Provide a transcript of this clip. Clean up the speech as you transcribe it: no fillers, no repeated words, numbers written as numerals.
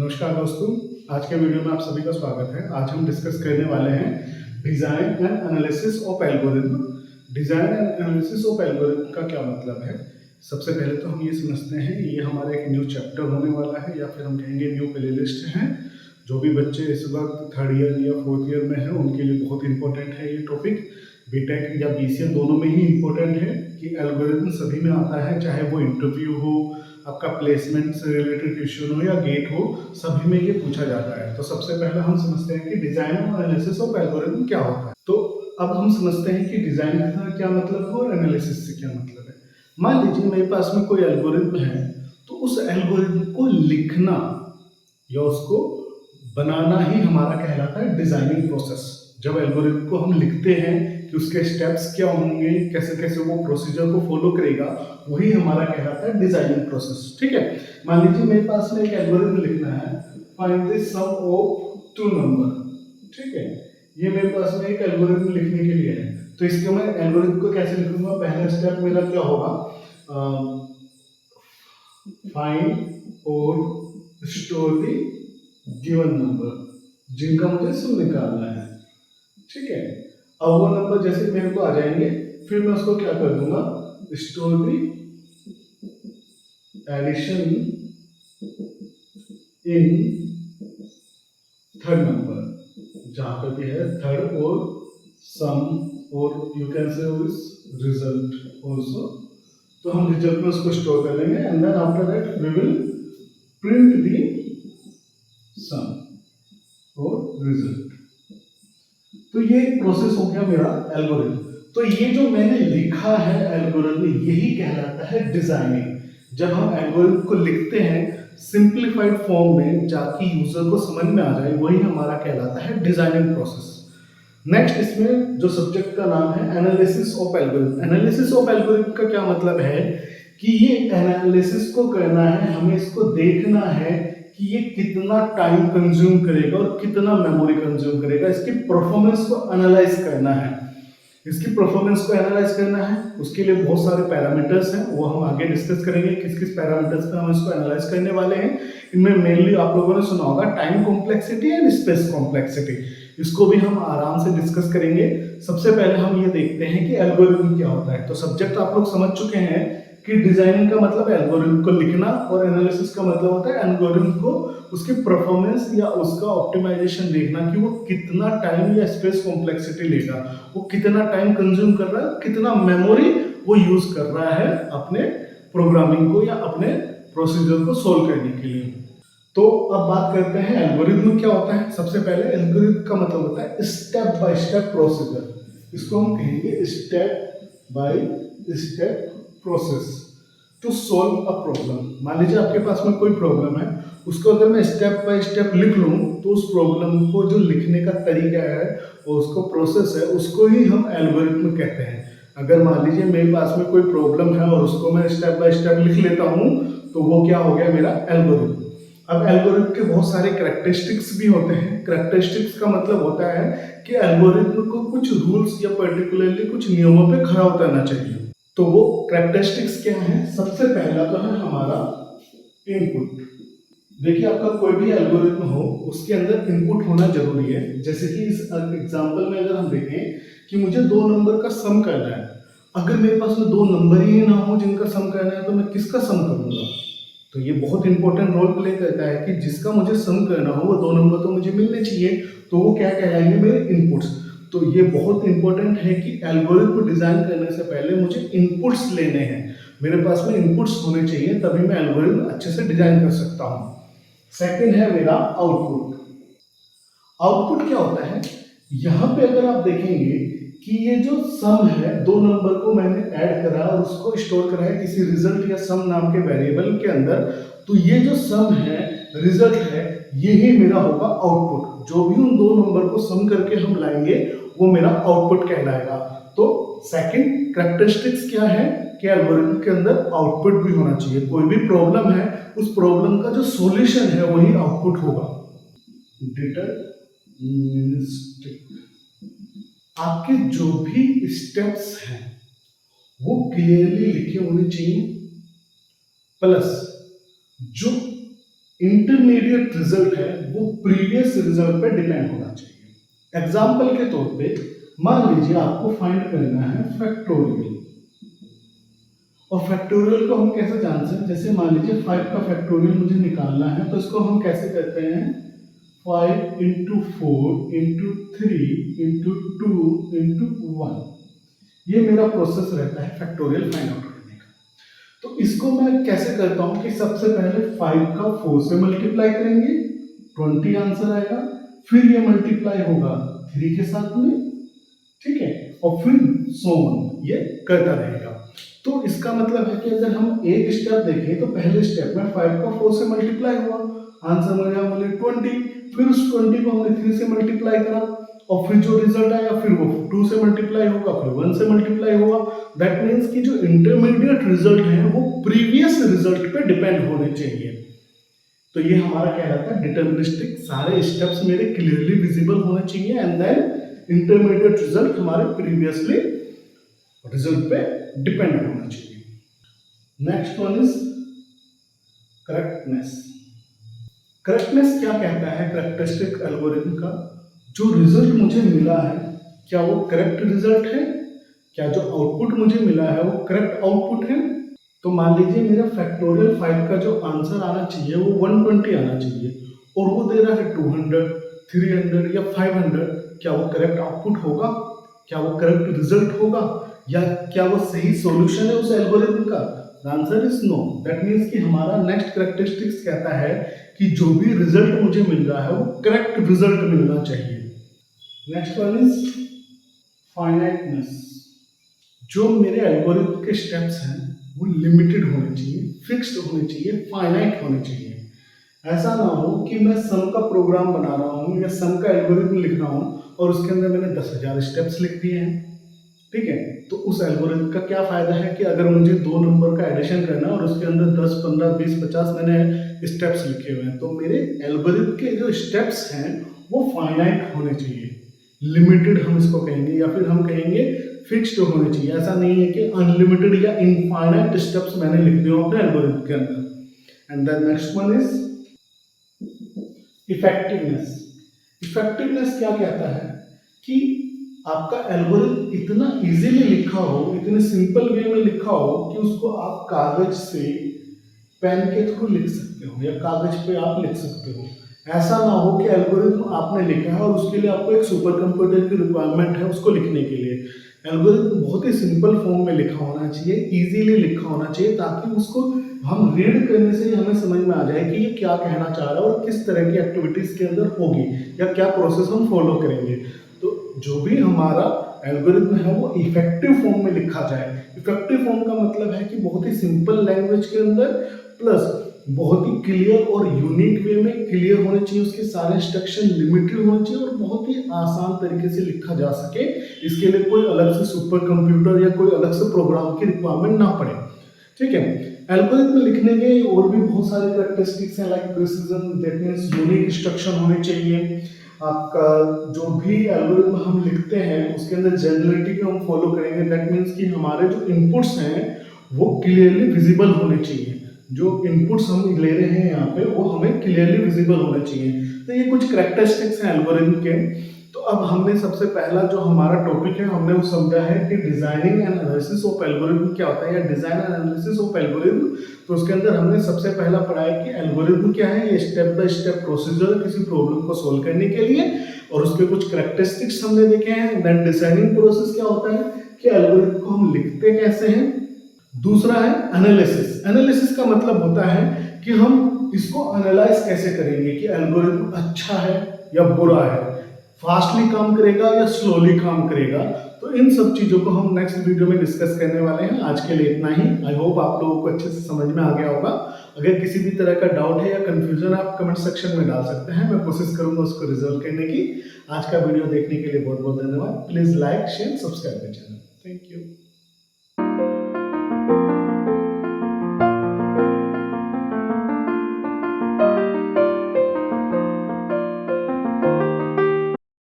नमस्कार दोस्तों, आज के वीडियो में आप सभी का स्वागत है। आज हम डिस्कस करने वाले हैं design and analysis of algorithm. Design and analysis of algorithm का क्या मतलब है? सबसे पहले तो हम ये समझते हैं, ये हमारा एक न्यू चैप्टर होने वाला है या फिर हम कहेंगे न्यू प्लेलिस्ट है। जो भी बच्चे इस वक्त थर्ड ईयर या फोर्थ ईयर में हैं उनके लिए बहुत इंपॉर्टेंट है ये टॉपिक। बीटेक या बीसीए दोनों में ही इम्पोर्टेंट है कि एल्गोरिथम सभी में आता है, चाहे वो इंटरव्यू हो, आपका प्लेसमेंट से रिलेटेड क्वेश्चन हो या गेट हो, सभी में ये पूछा जाता है। तो सबसे पहले हम समझते हैं कि डिजाइन और एनालिसिस ऑफ एल्गोरिथम क्या होता है। तो अब हम समझते हैं कि डिजाइन का क्या मतलब है और एनालिसिस से क्या मतलब है। मान लीजिए मेरे पास में कोई एल्गोरिथम है, तो उस एल्गोरिथम को लिखना या उसको बनाना ही हमारा कहलाता है डिजाइनिंग प्रोसेस। जब एल्गोरिथम को हम लिखते हैं कि उसके स्टेप्स क्या होंगे, कैसे कैसे वो प्रोसीजर को फॉलो करेगा, वही हमारा कहलाता है डिजाइनिंग प्रोसेस। ठीक है, मान लीजिए मेरे पास में एक एल्गोरिथम लिखना है, find the sum of two number. ठीक है, ये मेरे पास में एक एल्गोरिथम लिखने के लिए है। तो इसके मैं एल्गोरिथम को कैसे लिखूंगा? पहला स्टेप मेरा क्या होगा? फाइंड और स्टोर द गिवन नंबर, जिनका मुझे सम निकालना है। ठीक है, अब वो नंबर जैसे मेरे को आ जाएंगे, फिर मैं उसको क्या कर दूंगा? Store the addition in third number, जहां पर भी है थर्ड, और सम, और you can say result also. तो हम रिजल्ट में उसको स्टोर कर लेंगे and then after that we will print the sum और रिजल्ट। तो ये एक प्रोसेस हो गया मेरा एल्गोरिथम। तो ये जो मैंने लिखा है एल्गोरिथम, यही कहलाता है डिजाइनिंग। जब हम एल्गोरिथम को लिखते हैं सिंप्लीफाइड फॉर्म में, ताकि यूजर को समझ में आ जाए, वही हमारा कहलाता है डिजाइनिंग प्रोसेस। नेक्स्ट, इसमें जो सब्जेक्ट का नाम है analysis of algorithm. Analysis of algorithm का क्या मतलब है कि ये एनालिसिस को करना है, हमें इसको देखना है कि ये कितना टाइम कंज्यूम करेगा और कितना मेमोरी कंज्यूम करेगा। इसकी परफॉर्मेंस को एनालाइज करना है। इसकी परफॉर्मेंस को एनालाइज करना है, उसके लिए बहुत सारे पैरामीटर्स हैं, वो हम आगे डिस्कस करेंगे किस किस पैरामीटर्स पे हम इसको एनालाइज करने वाले हैं। इनमें मेनली आप लोगों ने सुना होगा time complexity and space complexity. इसको भी हम आराम से डिस्कस करेंगे। सबसे पहले हम ये देखते हैं कि एल्गोरिथम क्या होता है। तो सब्जेक्ट आप लोग समझ चुके हैं कि डिजाइनिंग का मतलब एल्गोरिथम को लिखना, और एनालिसिस का मतलब होता है एल्गोरिथम को उसकी परफॉर्मेंस या उसका ऑप्टिमाइजेशन देखना कि वो कितना टाइम या स्पेस कॉम्प्लेक्सिटी लेगा, वो कितना टाइम कंज्यूम कर रहा है, कितना मेमोरी वो यूज कर रहा है अपने प्रोग्रामिंग को या अपने प्रोसीजर को सोल्व करने के लिए। तो अब बात करते हैं एल्गोरिथम क्या होता है। सबसे पहले एल्गोरिथम का मतलब होता है स्टेप बाय स्टेप प्रोसीजर। इसको हम कहेंगे step by step process to solve a problem. मान लीजिए आपके पास में कोई प्रॉब्लम है, उसको अगर मैं स्टेप बाय स्टेप लिख लूं, तो उस प्रॉब्लम को जो लिखने का तरीका है और उसको प्रोसेस है, उसको ही हम एल्गोरिथम कहते हैं। अगर मान लीजिए मेरे पास में कोई प्रॉब्लम है और उसको मैं स्टेप बाय स्टेप लिख लेता हूं, तो वो क्या हो गया? मेरा एल्गोरिथम। अब एल्गोरिथम के बहुत सारे कैरेक्टरिस्टिक्स भी होते हैं। कैरेक्टरिस्टिक्स का मतलब होता है कि एल्गोरिथम को कुछ रूल्स या पर्टिकुलरली कुछ नियमों पे खरा उतरना चाहिए। तो वो कैरेक्टरिस्टिक्स क्या है? सबसे पहला तो है हमारा इनपुट। देखिए, आपका कोई भी एल्गोरिथम हो, उसके अंदर इनपुट होना जरूरी है। जैसे कि इस एग्जांपल में अगर हम देखें कि मुझे दो नंबर का सम करना है, अगर मेरे पास में दो नंबर ही ना हो जिनका सम करना है, तो मैं किसका सम करूंगा? तो ये बहुत इंपॉर्टेंट रोल प्ले करता है कि जिसका मुझे सम करना हो वो दो नंबर तो मुझे मिलने चाहिए। तो वो क्या कहलाएंगे? मेरे इनपुट्स। तो ये बहुत इंपॉर्टेंट है कि एल्गोरिथम को डिजाइन करने से पहले मुझे इनपुट्स लेने हैं। मेरे पास में इनपुट्स होने चाहिए, तभी मैं एल्गोरिथम अच्छे से डिजाइन कर सकता हूँ। सेकंड है मेरा आउटपुट। आउटपुट क्या होता है? यहाँ पे अगर आप देखेंगे कि ये जो सम है, दो नंबर को मैंने ऐड करा और उसको स्टोर करा है किसी रिजल्ट या सम नाम के वेरिएबल के अंदर, तो ये जो सम है, रिजल्ट है, यही मेरा होगा आउटपुट। जो भी उन दो नंबर को सम करके हम लाएंगे, वो मेरा आउटपुट कहलाएगा। तो सेकंड कैरेक्टरिस्टिक्स क्या है कि एल्गोरिथम के अंदर आउटपुट भी होना चाहिए। कोई भी प्रॉब्लम है, उस प्रॉब्लम का जो सॉल्यूशन है वही आउटपुट होगा। डिटरमिनिस्टिक, आपके जो भी स्टेप्स हैं वो क्लियरली लिखे होने चाहिए, प्लस जो इंटरमीडिएट रिजल्ट है वो प्रीवियस रिजल्ट पे डिपेंड होना चाहिए। एग्जाम्पल के तौर पे मान लीजिए आपको फाइंड करना है फैक्टोरियल, और फैक्टोरियल को हम कैसे जानते हैं, जैसे मान लीजिए 5 का फैक्टोरियल मुझे निकालना है, तो इसको हम कैसे करते हैं, 5 इंटू 4 इंटू 3 इंटू 2 इंटू 1, ये मेरा प्रोसेस रहता है फैक्टोरियल फाइंड आउट करने का। तो इसको मैं कैसे करता हूं कि सबसे पहले 5 का 4 से मल्टीप्लाई करेंगे, 20 आंसर आएगा, फिर ये मल्टीप्लाई होगा 3 के साथ में, ठीक है, और फिर सो ऑन ये करता रहेगा। तो इसका मतलब है कि अगर हम एक स्टेप देखें तो पहले स्टेप में 5 का 4 से मल्टीप्लाई हुआ, आंसर मिल गया मुझे 20, फिर उस 20 को हमने 3 से मल्टीप्लाई करा, और फिर जो रिजल्ट आया फिर वो 2 से मल्टीप्लाई होगा, फिर 1 से मल्टीप्लाई होगा। दैट मीन्स कि जो इंटरमीडिएट रिजल्ट है वो प्रीवियस रिजल्ट पे डिपेंड होने चाहिए। तो ये हमारा क्या रहता है, डिटर्मिनिस्टिक, सारे स्टेप्स मेरे क्लियरली विजिबल होने चाहिए, एंड देन इंटरमीडिएट रिजल्ट हमारे प्रीवियसली रिजल्ट पे डिपेंड होना चाहिए। Next one is correctness. Correctness क्या कहता है, करेक्टरिस्टिक एल्गोरिथम का जो रिजल्ट मुझे मिला है क्या वो करेक्ट रिजल्ट है, क्या जो आउटपुट मुझे मिला है वो करेक्ट आउटपुट है। तो मान लीजिए मेरा फैक्टोरियल 5 का जो आंसर आना चाहिए वो 120 आना चाहिए, और वो दे रहा है 200, 300 या 500, क्या वो करेक्ट आउटपुट होगा, क्या वो करेक्ट रिजल्ट होगा, या क्या वो सही सॉल्यूशन है उस एल्गोरिथम का? The answer is no. That means कि हमारा नेक्स्ट करेक्टरिस्टिक्स कहता है कि जो भी रिजल्ट मुझे मिल रहा है वो करेक्ट रिजल्ट मिलना चाहिए। Next one is finiteness. जो मेरे एल्गोरिथम के स्टेप्स हैं वो लिमिटेड होने चाहिए, फिक्स्ड होने चाहिए, फाइनाइट होने चाहिए। ऐसा ना हो कि मैं सम का प्रोग्राम बना रहा हूँ या सम का एल्गोरिथम लिख रहा हूँ और उसके अंदर मैंने 10,000 स्टेप्स लिख दिए हैं, ठीक है, तो उस एल्गोरिथम का क्या फायदा है कि अगर मुझे 2 नंबर का एडिशन करना है और उसके अंदर 10, 15, 20, 50 मैंने स्टेप्स लिखे हुए हैं, तो मेरे एल्गोरिथम के जो स्टेप्स हैं वो फाइनाइट होने चाहिए, लिमिटेड हम इसको कहेंगे, या फिर हम कहेंगे फिक्स्ड होने चाहिए। ऐसा नहीं है कि अनलिमिटेड या इनफाइनाइट स्टेप्स मैंने लिख दिए अपने एल्गोरिथम के अंदर। And then next one is effectiveness. Effectiveness क्या कहता है कि आपका एल्गोरिथम इतना इजीली लिखा हो, इतने सिंपल वे में लिखा हो कि उसको आप कागज से पेन के थ्रू लिख सकते हो या कागज पे आप लिख सकते हो। ऐसा ना हो कि एल्गोरिथम आपने लिखा है और उसके लिए आपको एक सुपर कंप्यूटर की रिक्वायरमेंट है उसको लिखने के लिए। एल्गोरिथम बहुत ही सिंपल फॉर्म में लिखा होना चाहिए, इजीली लिखा होना चाहिए, ताकि उसको हम रीड करने से ही हमें समझ में आ जाए कि ये क्या कहना चाह रहा है और किस तरह की एक्टिविटीज के अंदर होगी या क्या प्रोसेस हम फॉलो करेंगे। तो जो भी हमारा एल्गोरिथम है वो इफेक्टिव फॉर्म में लिखा जाए। इफेक्टिव फॉर्म का मतलब है कि बहुत ही सिंपल लैंग्वेज के अंदर, प्लस बहुत ही क्लियर और यूनिक वे में क्लियर होने चाहिए, उसके सारे इंस्ट्रक्शन लिमिटेड होने चाहिए और बहुत ही आसान तरीके से लिखा जा सके। इसके लिए कोई अलग से सुपर कंप्यूटर या कोई अलग से प्रोग्राम की रिक्वायरमेंट ना पड़े, ठीक है। एल्गोरिथम लिखने के और भी बहुत सारे कैरेक्टरिस्टिक्स हैं, like precision, that means unique instruction होने चाहिए। आपका जो भी एल्गोरिथम हम लिखते हैं उसके अंदर जनरलिटी को हम फॉलो करेंगे, दैट मीन्स कि हमारे जो इनपुट्स हैं वो क्लियरली विजिबल होने चाहिए। जो इनपुट्स हम ले रहे हैं यहाँ पे वो हमें क्लियरली विजिबल होने चाहिए। तो ये कुछ कैरेक्टरिस्टिक्स हैं एल्गोरिथम के। तो अब हमने सबसे पहला जो हमारा टॉपिक है हमने वो समझा है कि designing and analysis of algorithm क्या होता है, या design and analysis of algorithm. तो उसके अंदर हमने सबसे पहला पढ़ा है कि एल्गोरिथम क्या है, ये स्टेप बाय स्टेप प्रोसीजर किसी प्रॉब्लम को सोल्व करने के लिए, और उसके कुछ कैरेक्टरिस्टिक्स हमने देखे हैं। देन डिजाइनिंग प्रोसेस क्या होता है कि एल्गोरिथम को हम लिखते कैसे हैं। दूसरा है एनालिसिस। एनालिसिस का मतलब होता है कि हम इसको एनालाइज कैसे करेंगे कि एल्गोरिथम अच्छा है या बुरा है, फास्टली काम करेगा या स्लोली काम करेगा। तो इन सब चीजों को हम नेक्स्ट वीडियो में डिस्कस करने वाले हैं। आज के लिए इतना ही। आई होप आप लोगों को अच्छे से समझ में आ गया होगा। अगर किसी भी तरह का डाउट है या कंफ्यूजन है आप कमेंट सेक्शन में डाल सकते हैं, मैं कोशिश करूंगा उसको रिजॉल्व करने की। आज का वीडियो देखने के लिए बहुत बहुत धन्यवाद। Please like, share, subscribe my channel. Thank you.